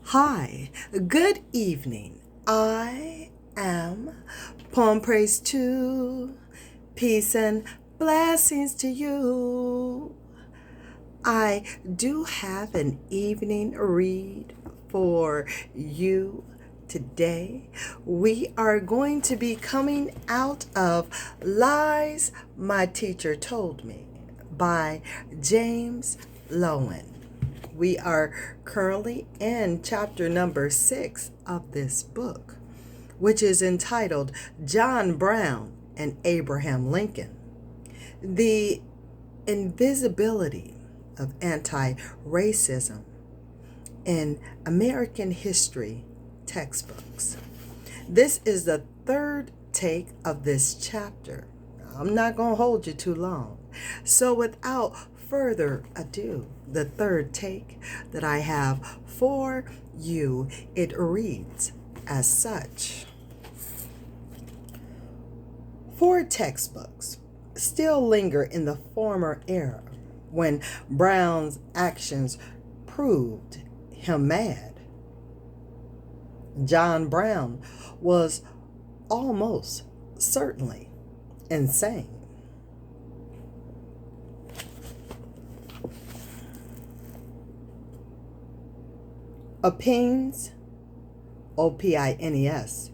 Hi, good evening. I am Poem Praise 2. Peace and blessings to you. I do have an evening read for you today. We are going to be coming out of Lies My Teacher Told Me by James Lowen. We are currently in chapter number 6 of this book, which is entitled John Brown and Abraham Lincoln: The Invisibility of Anti-Racism in American History Textbooks. This is the third take of this chapter. I'm not going to hold you too long. So without further ado, the third take that I have for you, it reads as such. 4 textbooks still linger in the former era when Brown's actions proved him mad. John Brown was almost certainly insane. Opines, Opines,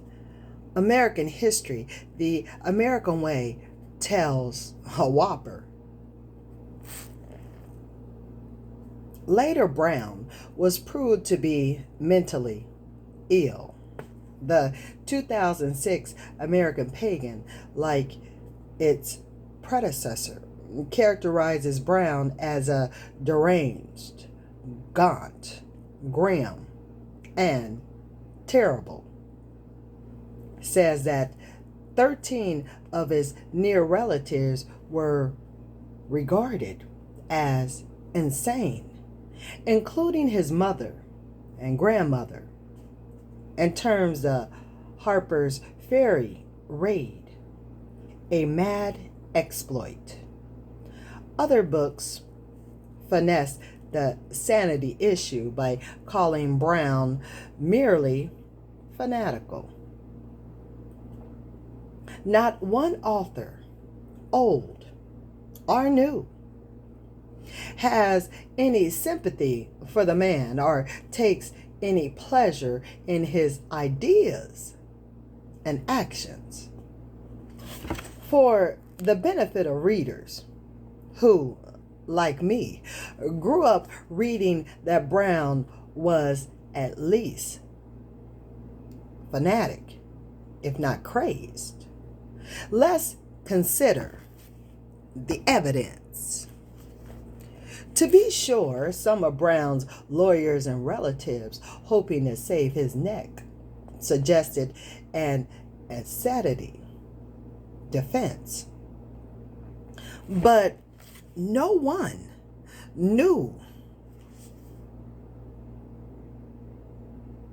American History, the American Way, tells a whopper. Later, Brown was proved to be mentally ill. The 2006 American Pagan, like its predecessor, characterizes Brown as a deranged, gaunt, grim, and terrible. Says that 13 of his near relatives were regarded as insane, including his mother and grandmother, and terms the Harper's Ferry raid a mad exploit. Other books finesse the sanity issue by calling Brown merely fanatical. Not one author, old or new, has any sympathy for the man or takes any pleasure in his ideas and actions. For the benefit of readers who, like me, grew up reading that Brown was at least fanatic, if not crazed, let's consider the evidence. To be sure, some of Brown's lawyers and relatives, hoping to save his neck, suggested an insanity defense. But no one knew.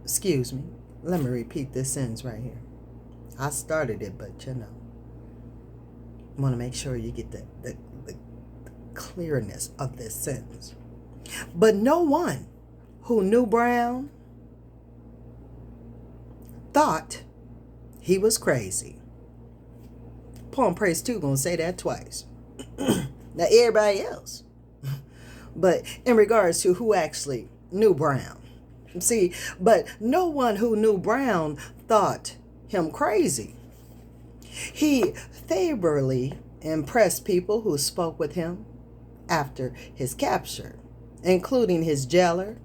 Excuse me. Let me repeat this sentence right here. I started it, but I want to make sure you get the clearness of this sentence. But no one who knew Brown thought he was crazy. Poem Praise 2 gonna say that twice. Now everybody else. But in regards to who actually knew Brown. See, but no one who knew Brown thought him crazy. He favorably impressed people who spoke with him after his capture, including his jailer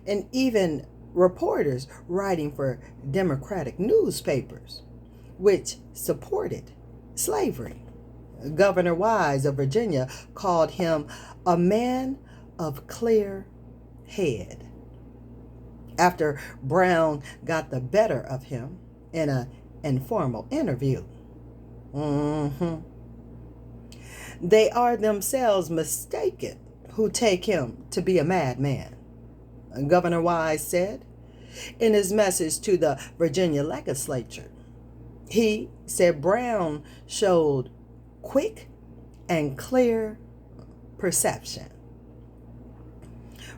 and even reporters writing for Democratic newspapers, which supported slavery. Governor Wise of Virginia called him a man of clear head after Brown got the better of him in an informal interview. They are themselves mistaken who take him to be a madman, Governor Wise said in his message to the Virginia legislature. He said Brown showed quick and clear perception,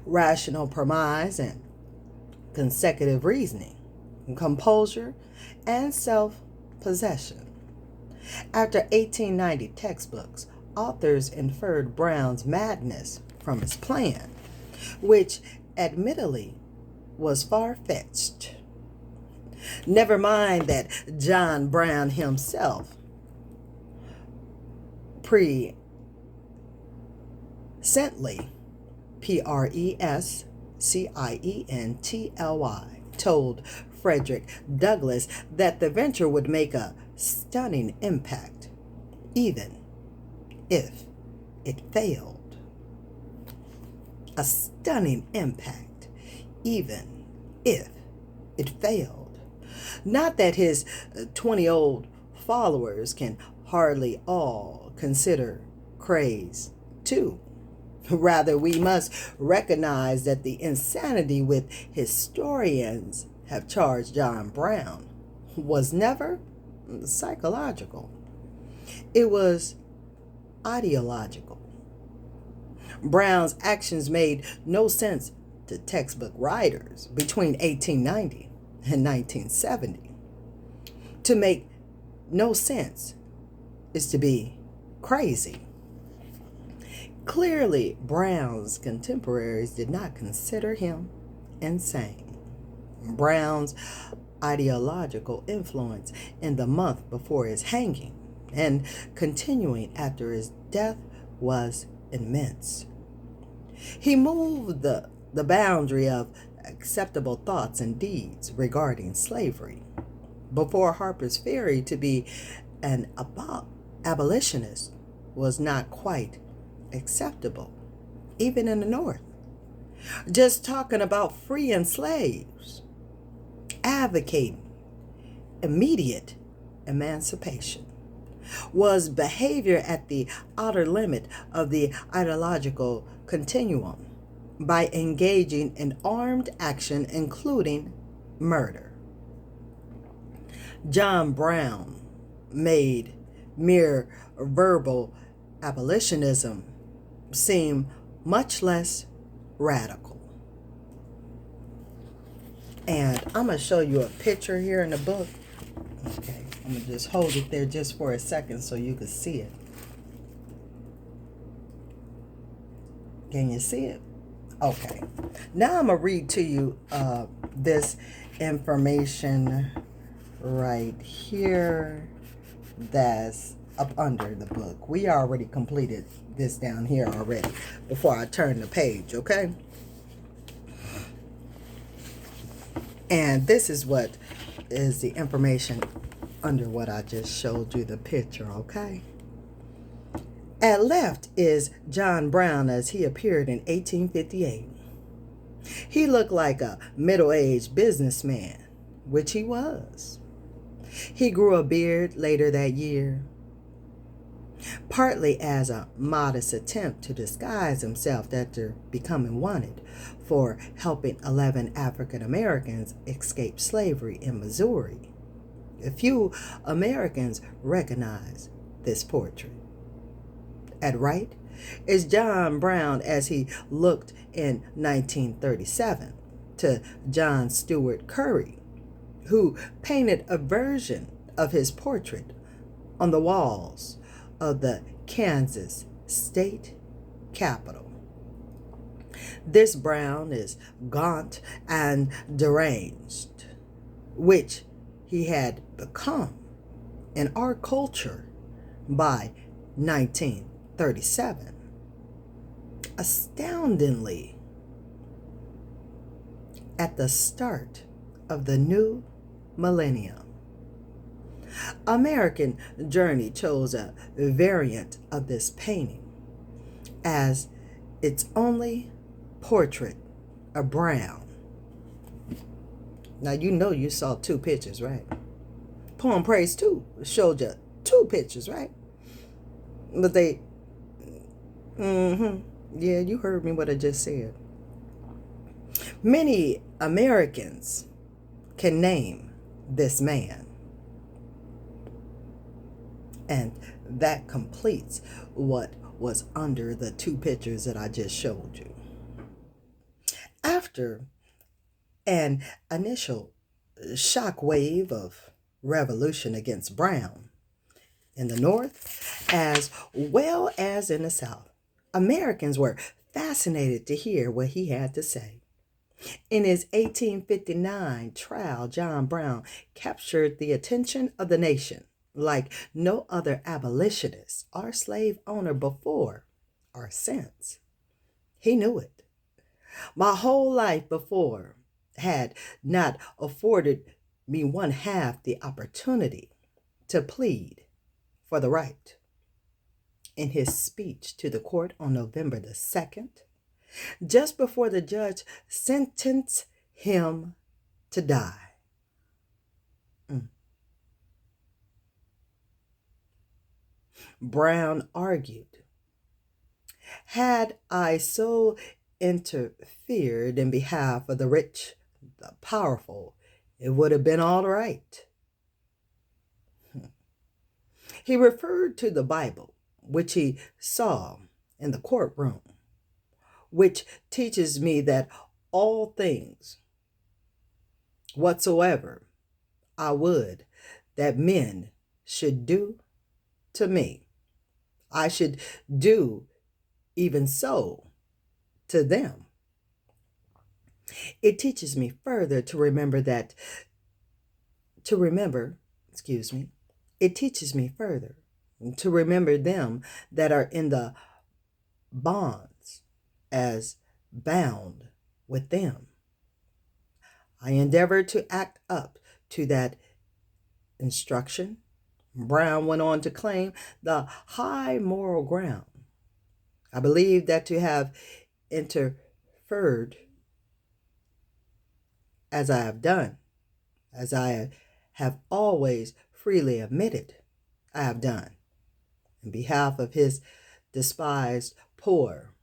rational premise, and consecutive reasoning, composure, and self-possession. After 1890 textbooks, authors inferred Brown's madness from his plan, which admittedly was far-fetched. Never mind that John Brown himself presciently, Presciently, told Frederick Douglass that the venture would make a stunning impact, even if it failed. A stunning impact, even if it failed. Not that his 20 old followers can hardly all consider craze too. Rather, we must recognize that the insanity with historians have charged John Brown was never psychological. It was ideological. Brown's actions made no sense to textbook writers between 1890 and 1970. To make no sense is to be crazy. Clearly, Brown's contemporaries did not consider him insane. Brown's ideological influence in the month before his hanging and continuing after his death was immense. He moved the boundary of acceptable thoughts and deeds regarding slavery. Before Harper's Ferry, to be an abolitionist was not quite acceptable, even in the North. Just talking about freeing slaves, advocating immediate emancipation, was behavior at the outer limit of the ideological continuum by engaging in armed action, including murder. John Brown made mere verbal abolitionism seem much less radical. And I'm going to show you a picture here in the book. Okay, I'm going to just hold it there just for a second so you can see it. Can you see it? Okay. Now I'm going to read to you this information right here that's up under the book. We already completed this down here already before I turn the page, okay? And this is what is the information under what I just showed you the picture, okay? At left is John Brown as he appeared in 1858. He looked like a middle-aged businessman, which he was. He grew a beard later that year, partly as a modest attempt to disguise himself after becoming wanted for helping 11 African Americans escape slavery in Missouri. A few Americans recognize this portrait. At right is John Brown as he looked in 1937 to John Stewart Curry, who painted a version of his portrait on the walls of the Kansas State Capitol. This Brown is gaunt and deranged, which he had become in our culture by 1937. Astoundingly, at the start of the new millennium, American Journey chose a variant of this painting as its only portrait of Brown. Now you know you saw two pictures, right? Poem Praise 2 showed you two pictures, right? But they, yeah, you heard me what I just said. Many Americans can name this man. And that completes what was under the two pictures that I just showed you. After an initial shock wave of revolution against Brown in the North as well as in the South. Americans were fascinated to hear what he had to say. In his 1859 trial, John Brown captured the attention of the nation like no other abolitionist or slave owner before or since. He knew it. My whole life before had not afforded me one half the opportunity to plead for the right. In his speech to the court on November the 2nd, just before the judge sentenced him to die, Brown argued, had I so interfered in behalf of the rich, the powerful, it would have been all right. He referred to the Bible, which he saw in the courtroom, which teaches me that all things whatsoever I would that men should do to me, I should do even so to them. It teaches me further to remember it teaches me further to remember them that are in the bonds as bound with them. I endeavor to act up to that instruction. Brown went on to claim the high moral ground. I believe that to have interfered as I have done, as I have always freely admitted I have done, in behalf of his despised poor,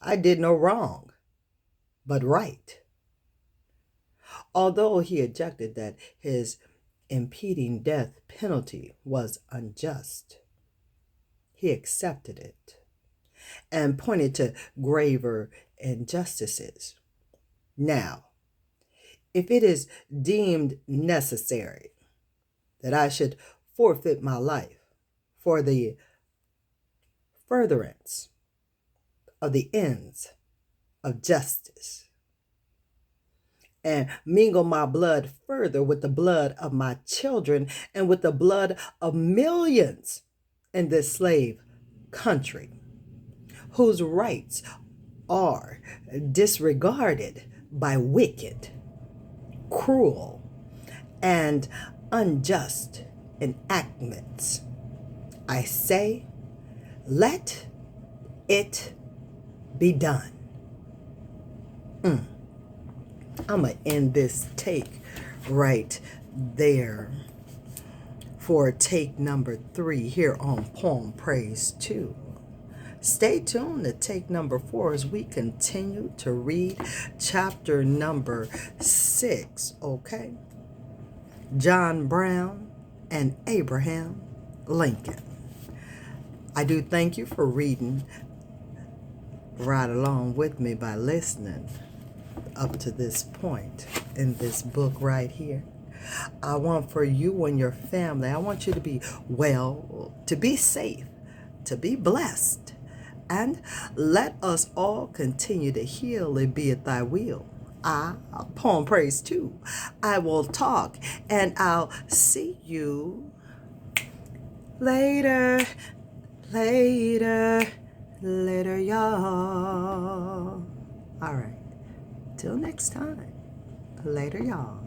I did no wrong, but right. Although he objected that his impending death penalty was unjust, he accepted it and pointed to graver injustices. Now, if it is deemed necessary that I should forfeit my life for the furtherance of the ends of justice, and mingle my blood further with the blood of my children and with the blood of millions in this slave country, whose rights are disregarded by wicked, cruel, and unjust enactments, I say, let it be done. I'm going to end this take right there for take number 3 here on Poem Praise 2. Stay tuned to take number 4 as we continue to read chapter number 6, okay? John Brown and Abraham Lincoln. I do thank you for reading right along with me by listening up to this point in this book right here. I want for you and your family, I want you to be well, to be safe, to be blessed, and let us all continue to heal and be at thy will. Poem Praise 2. I will talk and I'll see you later, y'all. All right. Till next time. Later, y'all.